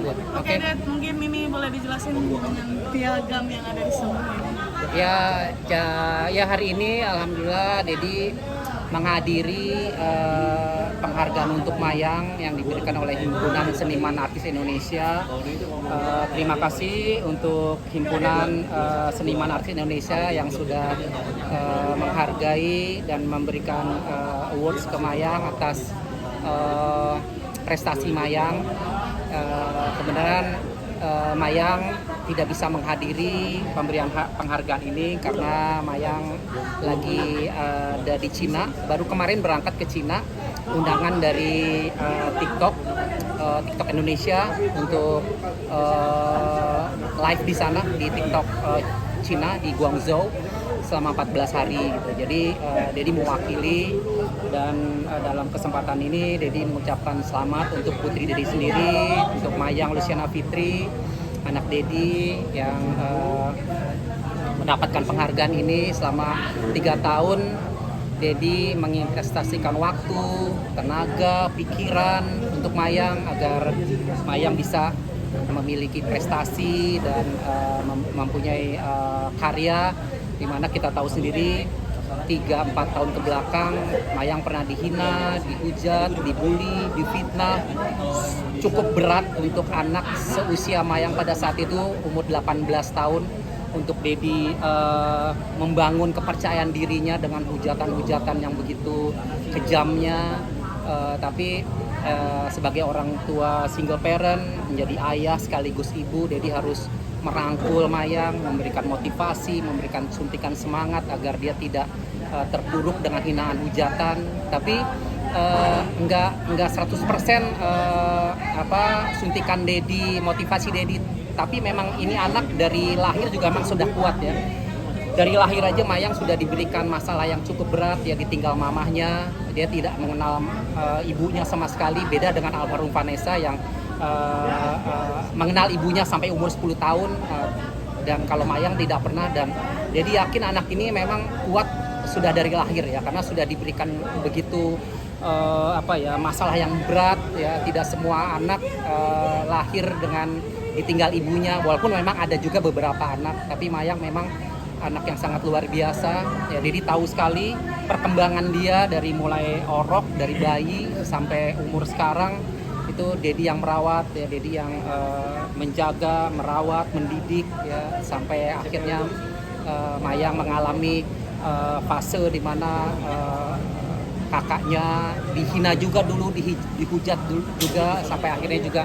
disambut. Oke, Dad, mungkin Mimi boleh dijelasin dengan piagam yang ada di sebelah ini. Ya hari ini alhamdulillah Dedi menghadiri penghargaan untuk Mayang yang diberikan oleh Himpunan Seniman Artis Indonesia. Terima kasih untuk Himpunan Seniman Artis Indonesia yang sudah menghargai dan memberikan awards ke Mayang atas prestasi Mayang. Kebenaran Mayang tidak bisa menghadiri pemberian penghargaan ini karena Mayang lagi ada di Cina. Baru kemarin berangkat ke Cina, undangan dari TikTok Indonesia untuk live di sana di TikTok Cina di Guangzhou selama 14 hari gitu. Jadi Dedi mewakili dan dalam kesempatan ini Dedi mengucapkan selamat untuk putri Dedi sendiri, untuk Mayang Luciana Fitri, anak Dedi yang mendapatkan penghargaan ini selama 3 tahun. Dedi menginvestasikan waktu, tenaga, pikiran untuk Mayang agar Mayang bisa memiliki prestasi dan mempunyai karya, dimana kita tahu sendiri 3-4 tahun ke belakang Mayang pernah dihina, dihujat, dibully, difitnah. Cukup berat untuk anak seusia Mayang pada saat itu umur 18 tahun untuk Dedi membangun kepercayaan dirinya dengan hujatan-hujatan yang begitu kejamnya. Tapi sebagai orang tua single parent, menjadi ayah sekaligus ibu, Dedi harus merangkul Mayang, memberikan motivasi, memberikan suntikan semangat agar dia tidak terpuruk dengan hinaan hujatan. Tapi enggak 100% suntikan Dedi, motivasi Dedi. Tapi memang ini anak dari lahir juga memang sudah kuat ya. Dari lahir aja Mayang sudah diberikan masalah yang cukup berat, ya ditinggal mamahnya, dia tidak mengenal ibunya sama sekali, beda dengan almarhum Vanessa yang mengenal ibunya sampai umur 10 tahun, dan kalau Mayang tidak pernah. Dan jadi yakin anak ini memang kuat sudah dari lahir ya, karena sudah diberikan begitu masalah yang berat ya. Tidak semua anak lahir dengan ditinggal ibunya, walaupun memang ada juga beberapa anak, tapi Mayang memang anak yang sangat luar biasa ya. Dedi tahu sekali perkembangan dia dari mulai orok, dari bayi sampai umur sekarang itu Dedi yang merawat ya, Dedi yang menjaga, merawat, mendidik ya, sampai akhirnya Mayang mengalami fase di mana kakaknya dihina juga dulu, dihujat juga, sampai akhirnya juga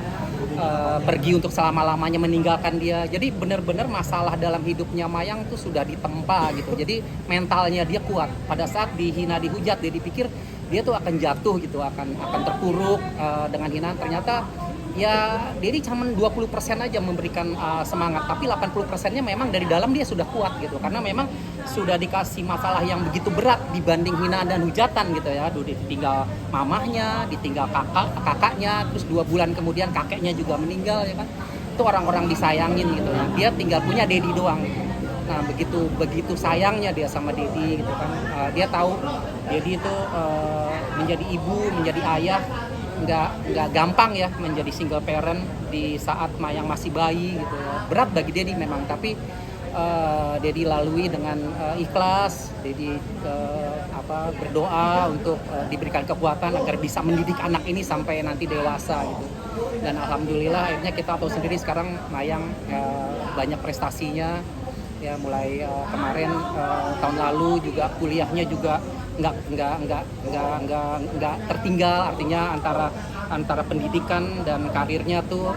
pergi untuk selama-lamanya meninggalkan dia. Jadi benar-benar masalah dalam hidupnya Mayang tuh sudah ditempa gitu. Jadi mentalnya dia kuat. Pada saat dihina, dihujat, dia dipikir dia tuh akan jatuh gitu, akan terpuruk dengan hinaan. Ternyata ya Dedi cuma 20% aja memberikan semangat, tapi 80%-nya memang dari dalam dia sudah kuat gitu, karena memang sudah dikasih masalah yang begitu berat dibanding hinaan dan hujatan gitu ya. Ditinggal mamahnya, ditinggal kakaknya, terus 2 bulan kemudian kakeknya juga meninggal ya kan. Itu orang-orang disayangin gitu ya. Dia tinggal punya Dedi doang. Nah begitu sayangnya dia sama Dedi gitu kan. Dia tahu Dedi itu menjadi ibu, menjadi ayah nggak gampang ya, menjadi single parent di saat Mayang masih bayi gitu ya. Berat bagi Dedi memang, tapi Dedi lalui dengan ikhlas. Dedi berdoa untuk diberikan kekuatan agar bisa mendidik anak ini sampai nanti dewasa gitu. Dan alhamdulillah akhirnya kita tahu sendiri sekarang Mayang banyak prestasinya ya, mulai kemarin tahun lalu juga kuliahnya juga nggak tertinggal, artinya antara pendidikan dan karirnya tuh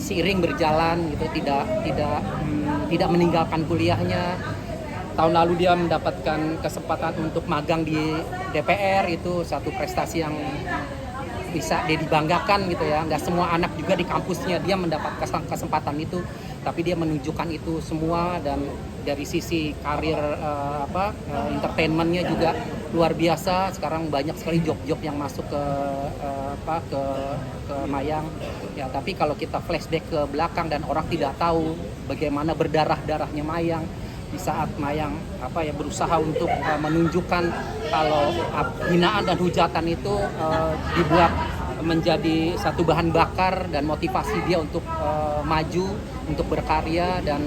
seiring berjalan gitu, tidak meninggalkan kuliahnya. Tahun lalu dia mendapatkan kesempatan untuk magang di DPR, itu satu prestasi yang bisa dia dibanggakan gitu ya. Nggak semua anak juga di kampusnya dia mendapat kesempatan itu, tapi dia menunjukkan itu semua. Dan dari sisi karir entertainmentnya juga luar biasa. Sekarang banyak sekali job-job yang masuk ke Mayang ya. Tapi kalau kita flashback ke belakang dan orang tidak tahu bagaimana berdarah-darahnya Mayang di saat Mayang berusaha untuk menunjukkan kalau hinaan dan hujatan itu dibuat menjadi satu bahan bakar dan motivasi dia untuk maju, untuk berkarya. Dan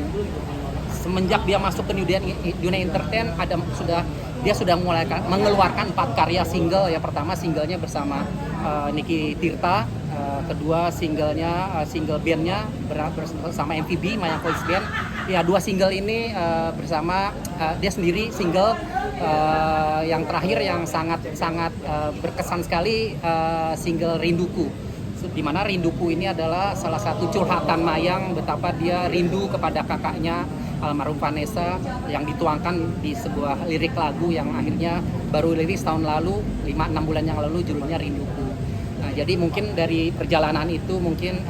semenjak dia masuk ke dunia entertain dia sudah mulai mengeluarkan 4 karya single. Yang pertama singlenya bersama Niki Tirta, kedua single bandnya bersama MVB Mayang Voice Band. Ya, 2 single ini bersama dia sendiri single. Yang terakhir yang sangat berkesan sekali, single Rinduku, di mana Rinduku ini adalah salah satu curhatan Mayang betapa dia rindu kepada kakaknya almarhum Vanessa, yang dituangkan di sebuah lirik lagu yang akhirnya baru rilis tahun lalu, 5-6 bulan yang lalu, judulnya Rinduku. Nah, jadi mungkin dari perjalanan itu mungkin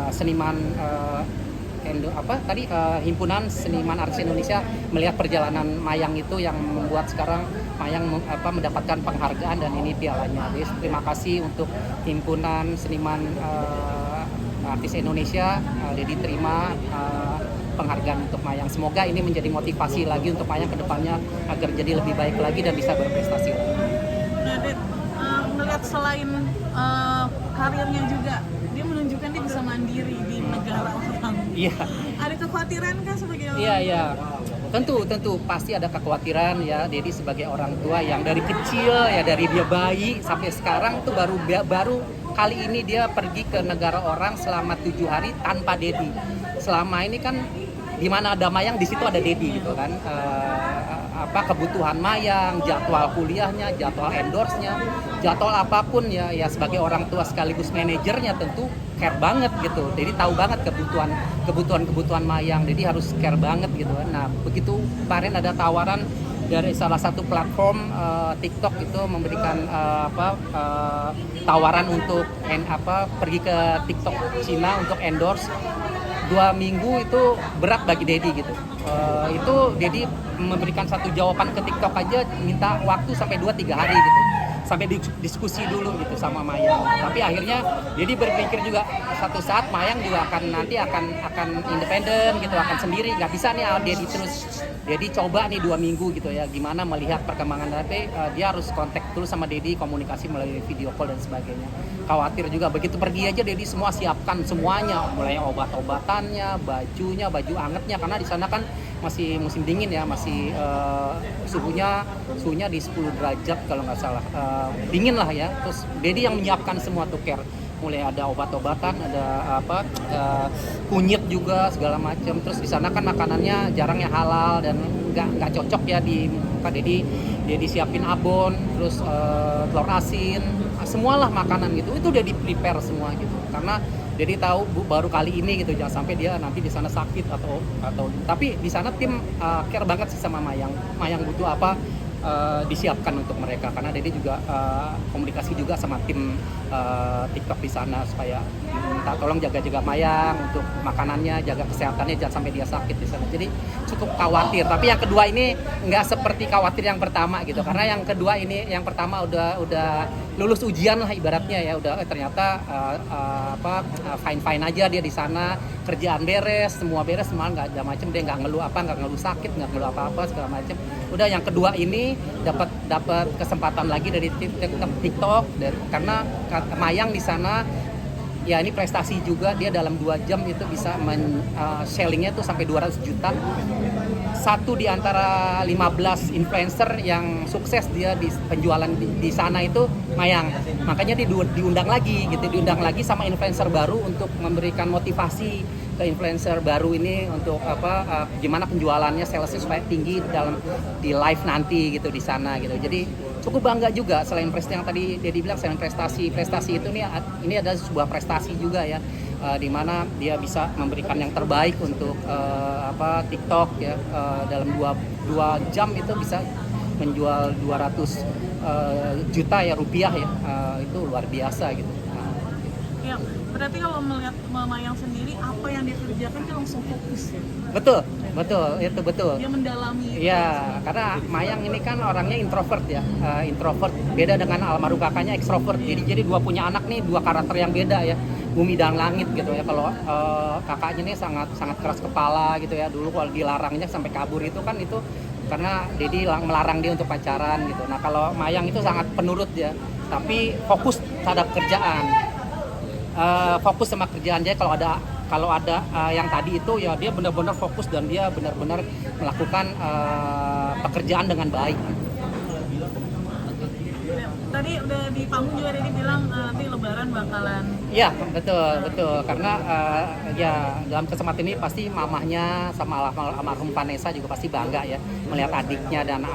seniman Himpunan Seniman Artis Indonesia melihat perjalanan Mayang itu yang membuat sekarang Mayang mendapatkan penghargaan dan ini pialanya. Jadi terima kasih untuk Himpunan Seniman Artis Indonesia. Jadi terima penghargaan untuk Mayang. Semoga ini menjadi motivasi lagi untuk Mayang ke depannya agar jadi lebih baik lagi dan bisa berprestasi. Nah, Ded, melihat selain karirnya juga, dia menunjukkan dia bisa mandiri di negara orang. Iya. Ada kekhawatiran kan sebagai orang? Iya. Tentu pasti ada kekhawatiran ya. Dedi sebagai orang tua yang dari kecil ya, dari dia bayi sampai sekarang tuh baru kali ini dia pergi ke negara orang selama 7 hari tanpa Dedi. Selama ini kan di mana ada Mayang di situ ada Dedi gitu kan. Kebutuhan Mayang, jadwal kuliahnya, jadwal endorse-nya, jadwal apapun ya sebagai orang tua sekaligus manajernya tentu care banget gitu. Jadi tahu banget kebutuhan Mayang. Jadi harus care banget gitu kan. Nah, begitu kemarin ada tawaran dari salah satu platform TikTok itu memberikan tawaran untuk pergi ke TikTok Cina untuk endorse 2 minggu, itu berat bagi Dedi gitu. Itu Dedi memberikan satu jawaban ke TikTok aja minta waktu sampai 2-3 hari gitu, sampai diskusi dulu gitu sama Mayang. Tapi akhirnya Dedi berpikir juga satu saat Mayang juga akan independen gitu, akan sendiri, nggak bisa nih Dedi terus. Dedi coba nih 2 minggu gitu ya, gimana melihat perkembangan. Tapi dia harus kontak dulu sama Dedi, komunikasi melalui video call dan sebagainya. Khawatir juga begitu pergi aja Dedi semua siapkan semuanya, mulai obat-obatannya, baju angetnya, karena di sana kan masih musim dingin ya, masih suhunya di 10 derajat kalau nggak salah, dingin lah ya. Terus Dedi yang menyiapkan semua tuh care, mulai ada obat-obatan, ada kunyit juga segala macam. Terus di sana kan makanannya jarang yang halal dan nggak cocok ya di muka Dedi siapin abon, terus telur asin, semualah makanan gitu. Itu udah di prepare semua gitu. Karena Dedi tahu baru kali ini gitu, jangan sampai dia nanti di sana sakit atau tapi di sana tim care banget sih sama Mayang. Mayang butuh apa disiapkan untuk mereka, karena Dedi juga komunikasi juga sama tim TikTok di sana supaya minta tolong jaga Mayang untuk makanannya, jaga kesehatannya, jangan sampai dia sakit di sana. Jadi cukup khawatir. Tapi yang kedua ini nggak seperti khawatir yang pertama gitu, karena yang kedua ini, yang pertama udah lulus ujian lah ibaratnya ya, udah ternyata fine aja dia di sana, kerjaan beres, semua nggak ada macem, dia nggak ngeluh sakit, nggak ngeluh apa segala macem. Udah yang kedua ini dapat kesempatan lagi dari TikTok karena Mayang di sana ya, ini prestasi juga, dia dalam 2 jam itu bisa sellingnya tuh sampai 200 juta. Satu di antara 15 influencer yang sukses dia di penjualan di sana itu Mayang. Makanya dia diundang lagi sama influencer baru untuk memberikan motivasi ke influencer baru ini untuk gimana penjualannya, salesnya supaya tinggi di live nanti gitu di sana gitu. Jadi cukup bangga juga, selain prestasi yang tadi Dedi bilang, selain prestasi itu ini adalah sebuah prestasi juga ya, di mana dia bisa memberikan yang terbaik untuk TikTok ya, dalam 2 jam itu bisa menjual 200 juta ya rupiah ya, itu luar biasa gitu. Ya, berarti kalau melihat Mayang sendiri, apa yang dia kerjakan dia langsung fokus ya? Betul, itu betul. Dia mendalami. Iya, karena Mayang ini kan orangnya introvert ya, beda dengan almarhum kakaknya ekstrovert. Jadi punya anak nih, 2 karakter yang beda ya, bumi dan langit gitu ya. Kalau kakaknya ini sangat keras kepala gitu ya. Dulu kalau dilarangnya sampai kabur itu karena Dedi melarang dia untuk pacaran gitu. Nah kalau Mayang itu sangat penurut ya, tapi fokus terhadap kerjaan. Fokus sama kerjaan. Jadi kalau ada yang tadi itu ya dia benar-benar fokus dan dia benar-benar melakukan pekerjaan dengan baik. Tadi udah di panggung juga Dedi bilang nanti Lebaran bakalan. Iya, betul. Karena ya dalam kesempatan ini pasti mamahnya sama almarhum Vanessa juga pasti bangga ya melihat adiknya dan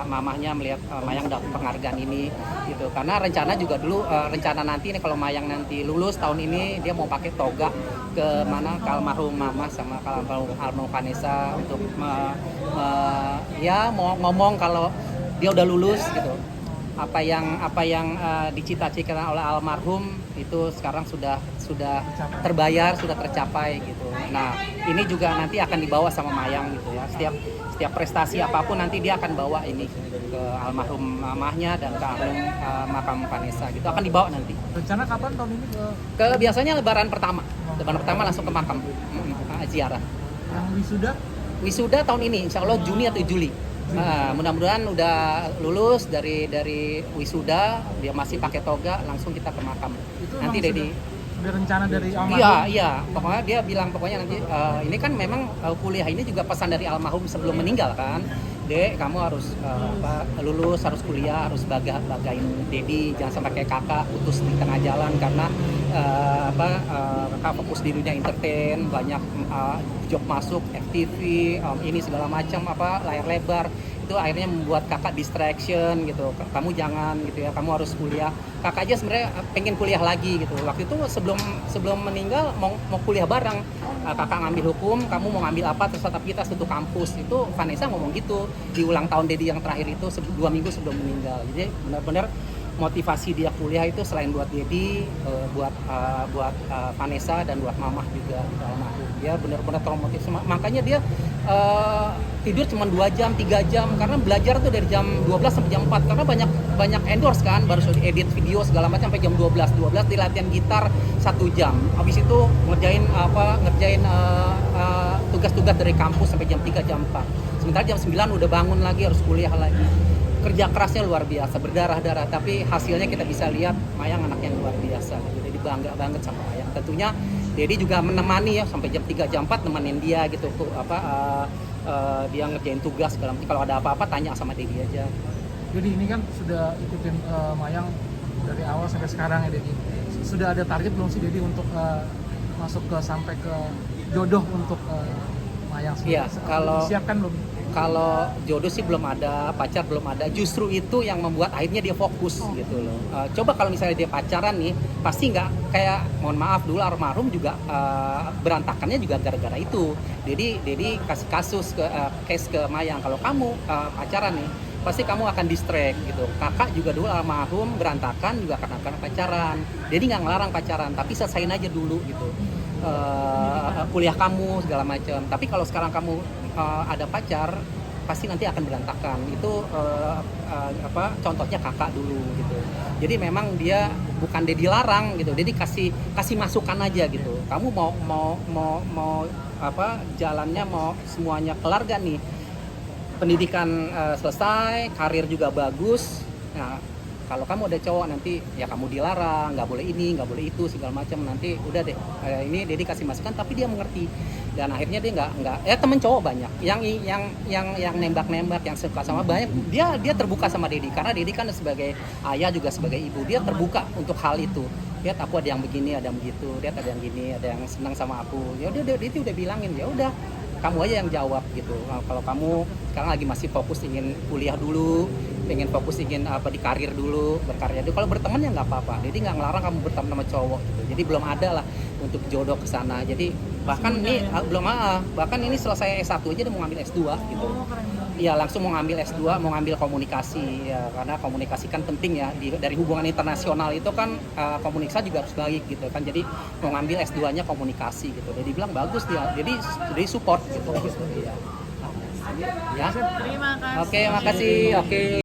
mamahnya melihat Mayang dapat penghargaan ini gitu. Karena rencana juga dulu rencana nanti nih kalau Mayang nanti lulus tahun ini dia mau pakai toga ke mana ke almarhum mama sama ke almarhum Vanessa untuk ya mau ngomong kalau dia udah lulus gitu. Apa yang dicita-citakan oleh almarhum itu sekarang sudah terbayar, sudah tercapai gitu. Nah, ini juga nanti akan dibawa sama Mayang gitu ya. Setiap prestasi apapun nanti dia akan bawa ini ke almarhum mamahnya dan ke almarhum makam Vanessa gitu. Akan dibawa nanti. Rencana kapan tahun ini Ke biasanya lebaran pertama. Lebaran pertama langsung ke makam. Ziarah. yang Wisuda tahun ini, insya Allah Juni atau Juli. Mudah-mudahan udah lulus dari wisuda, dia masih pakai toga, langsung kita ke makam. itu Nanti Dedi. Sudah rencana dari almarhum? Iya. Pokoknya dia bilang nanti ini kan memang kuliah ini juga pesan dari almarhum sebelum meninggal kan. Dek, kamu harus lulus, harus kuliah, harus bagain Dedi, jangan sampai kayak kakak putus di tengah jalan karena kakak fokus di dunia entertain, banyak job masuk, FTV, ini segala macam layar lebar. Itu akhirnya membuat kakak distraction gitu. Kamu jangan gitu ya, kamu harus kuliah. Kakak aja sebenarnya pengen kuliah lagi gitu. Waktu itu sebelum meninggal mau kuliah bareng. Kakak ngambil hukum, kamu mau ngambil apa, terus tetap kita satu kampus. Itu Vanessa ngomong gitu di ulang tahun Dedi yang terakhir itu 2 minggu sebelum meninggal. Jadi benar-benar motivasi dia kuliah itu selain buat Dedi, buat Vanessa dan buat mamah juga gitu, almarhum. Dia benar-benar termotivasi. Makanya dia tidur cuma 2 jam, 3 jam karena belajar tuh dari jam 12 sampai jam 4 karena banyak endorse kan, baru edit video segala macam sampai jam 12 di latihan gitar 1 jam. Habis itu ngerjain tugas-tugas dari kampus sampai jam 3 jam 4. Sementara jam 9 udah bangun lagi harus kuliah lagi. Kerja kerasnya luar biasa, berdarah-darah, tapi hasilnya kita bisa lihat Mayang anak yang luar biasa. Jadi bangga banget sama Mayang. Tentunya Dedi juga menemani ya sampai jam 3 jam 4 nemenin dia gitu dia ngerjain tugas segala macam. Kalau ada apa-apa tanya sama Dedi aja. Jadi ini kan sudah ikutin Mayang dari awal sampai sekarang ya Dedi. Sudah ada target belum sih Dedi untuk masuk sampai ke jodoh untuk Mayang sendiri? Iya, kalau disiapkan belum? Kalau jodoh sih belum ada, pacar belum ada. Justru itu yang membuat akhirnya dia fokus gitu loh. Coba kalau misalnya dia pacaran nih, pasti nggak kayak, mohon maaf dulu almarhum juga berantakannya juga gara-gara itu. Jadi kasih case ke Mayang. Kalau kamu pacaran nih, pasti kamu akan distract gitu. Kakak juga dulu almarhum berantakan juga karena pacaran. Jadi nggak ngelarang pacaran, tapi selesaiin aja dulu gitu. Kuliah kamu segala macam. Tapi kalau sekarang kamu ada pacar, pasti nanti akan berantakan. Itu contohnya kakak dulu gitu. Jadi memang dia bukan Dedi larang gitu. Dedi kasih masukan aja gitu. Kamu mau jalannya mau semuanya kelar gak nih? Pendidikan selesai, karir juga bagus. Nah, kalau kamu ada cowok nanti ya kamu dilarang, nggak boleh ini, nggak boleh itu segala macam, nanti udah deh ini Dedi kasih masukan tapi dia mengerti dan akhirnya dia nggak ya temen cowok banyak yang nembak yang suka sama banyak dia terbuka sama Dedi karena Dedi kan sebagai ayah juga sebagai ibu dia terbuka untuk hal itu. Lihat aku ada yang begini, ada yang begitu, lihat ada yang gini, ada yang senang sama aku. Ya udah dia udah bilangin ya udah kamu aja yang jawab gitu. Nah, kalau kamu sekarang lagi masih fokus ingin kuliah dulu, pengen fokus ingin di karir dulu, berkarya dulu. Kalau berteman ya nggak apa-apa. Jadi nggak ngelarang kamu berteman sama cowok gitu. Jadi belum ada lah untuk jodoh ke sana. Jadi bahkan ini bahkan ini selesai S1 aja dia mau ngambil S2 gitu. Iya, langsung mau ngambil S2, mau ngambil komunikasi ya, karena komunikasi kan penting ya dari hubungan internasional itu kan komunikasi juga harus baik gitu kan. Jadi mau ngambil S2-nya komunikasi gitu. Jadi bilang bagus dia. Jadi support gitu. Iya. Ya. Terima kasih. Oke, makasih. Oke.